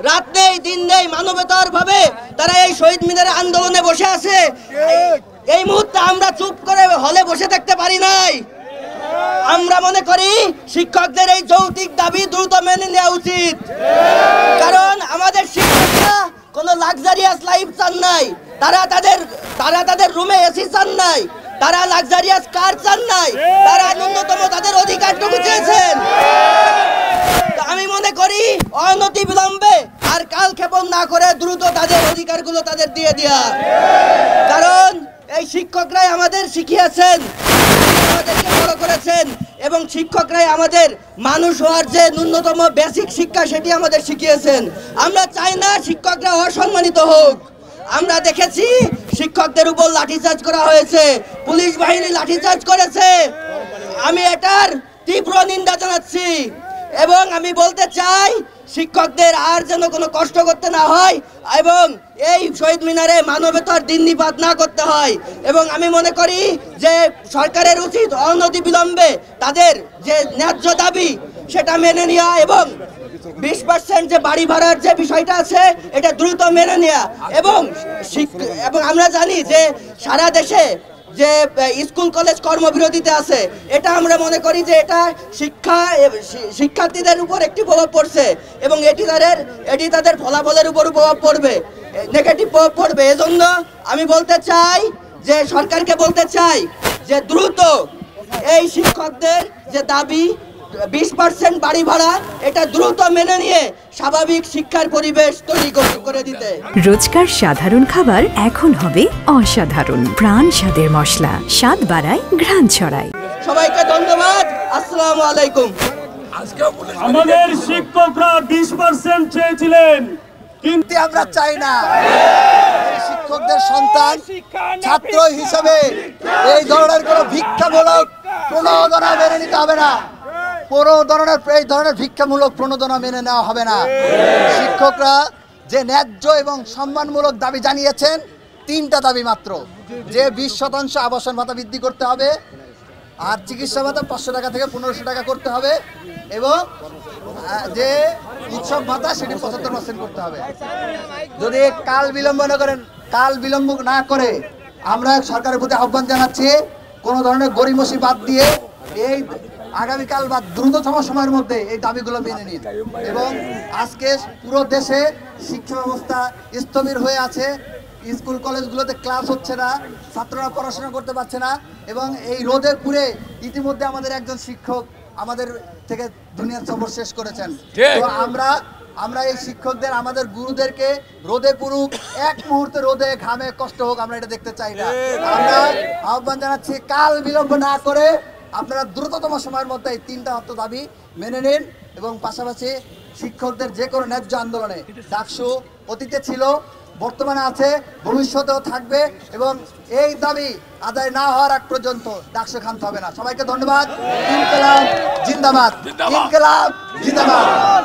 রাত নেই দিন নেই মানবতার ভাবে তারা এই শহীদ মিনারে আন্দোলনে বসে আছে। এই মুহূর্তে আমরা চুপ করে হলে বসে থাকতে পারি নাই। আমরা মনে করি শিক্ষকদের এই যৌক্তিক দাবি দ্রুত মেনে নেওয়া উচিত, কারণ আমাদের শিক্ষকরা কোনো লাক্সারিয়াস লাইফ চান নাই, তারা তাদের রুমে এসি চান নাই, তারা লাক্সারিয়াস কার চান নাই, তারা ন্যূনতম তাদের অধিকারটুকু চেয়েছেন। আমি মনে করি অনতি বিলম্বে আর কালক্ষেপণ না করে দ্রুত তাদের অধিকারগুলো তাদের দিয়ে দেয়া, কারণ এই শিক্ষকরাই আমাদের শিখিয়েছেন, আমাদেরকে বড় করেছেন, এবং শিক্ষকরাই আমাদের মানুষ হওয়ার যে ন্যূনতম বেসিক শিক্ষা সেটি আমাদের শিখিয়েছেন। আমরা চাই না শিক্ষকরা অসম্মানিত হোক। আমরা দেখেছি শিক্ষকদের উপর লাঠিচার্জ করা হয়েছে, পুলিশ বাহিনী লাঠিচার্জ করেছে। আমি এটার তীব্র নিন্দা জানাচ্ছি এবং আমি বলতে চাই শিক্ষকদের আর যেন কোনো কষ্ট করতে না হয় এবং এই শহীদ মিনারে মানবতার দিননিপাত না করতে হয়। এবং আমি মনে করি যে সরকারের উচিত অনতি বিলম্বে তাদের যে ন্যায্য দাবি সেটা মেনে নেওয়া এবং 20% যে বাড়ি ভাড়ার যে বিষয়টা আছে এটা দ্রুত মেনে নেওয়া। এবং আমরা জানি যে সারা দেশে যে স্কুল কলেজ কর্মবিরতিতে আছে, এটা আমরা মনে করি যে এটা শিক্ষার্থীদের উপর একটি প্রভাব পড়ছে এবং এটি তাদের ফলাফলের উপর প্রভাব পড়বে, নেগেটিভ প্রভাব পড়বে। এজন্য আমি বলতে চাই যে সরকারকে বলতে চাই যে দ্রুত এই শিক্ষকদের যে দাবি 20% বাড়ি ভাড়া এটা দ্রুত মেনে নিয়ে স্বাভাবিক শিক্ষার পরিবেশ তৈরি করে দিতে। রোজকার সাধারণ খাবার এখন হবে অসাধারণ। প্রাণ স্বাদের মশলা, স্বাদ বাড়ায়, ঘ্রাণ ছড়ায়। সবাইকে ধন্যবাদ। আসসালামু আলাইকুম। আমাদের শিক্ষকরা 20% চেয়েছিলেন, কিন্তু আমরা চাই না শিক্ষকদের সন্তান ছাত্র হিসেবে এই ধরনের কোনো ভিক্ষামূলক প্রণোদনা মেনে নিতে হবে না। এই ধরনের ভিক্ষামূলক প্রণোদনা মেনে নেওয়া হবে না। শিক্ষকরা যে ন্যায্য এবং সম্মানমূলক দাবি জানিয়েছেন, 3টা দাবি মাত্র, যে 20% আবাসন ভাতা বৃদ্ধি করতে হবে, আর চিকিৎসা ভাতা 500 টাকা থেকে 1500 টাকা করতে হবে, এবং যে উৎসব ভাতা সেটি 75% করতে হবে। যদি কাল বিলম্ব না করে আমরা সরকারের প্রতি আহ্বান জানাচ্ছি কোনো ধরনের গড়িমসি বাদ দিয়ে এই আগামীকাল বা দ্রুততম সময়ের মধ্যে এই দাবিগুলো মেনে নিন। এবং আজকে পুরো দেশে শিক্ষা ব্যবস্থা স্থবির হয়ে আছে, স্কুল কলেজগুলোতে ক্লাস হচ্ছে না, ছাত্ররা পড়াশোনা করতে পারছে না, এবং এই রোদে পুড়ে ইতিমধ্যে আমাদের একজন শিক্ষক আমাদের থেকে দুনিয়ার সফর শেষ করেছেন। তো আমরা এই শিক্ষকদের, আমাদের গুরুদেরকে রোদে পুরুক, এক মুহূর্তে রোদে ঘামে কষ্ট হোক, আমরা এটা দেখতে চাই না। আমরা আহ্বান জানাচ্ছি কাল বিলম্ব না করে আপনারা দ্রুততম সময়ের মধ্যে এই 3টা দাবি মেনে নিন, এবং পাশাপাশি শিক্ষকদের যে কোনো ন্যায্য আন্দোলনে ডাকসু অতীতে ছিল, বর্তমানে আছে, ভবিষ্যতেও থাকবে, এবং এই দাবি আদায় না হওয়ার আগ পর্যন্ত ডাকসু ক্ষান্ত হবে না। সবাইকে ধন্যবাদ। ইনকিলাব জিন্দাবাদ। ইনকিলাব জিন্দাবাদ।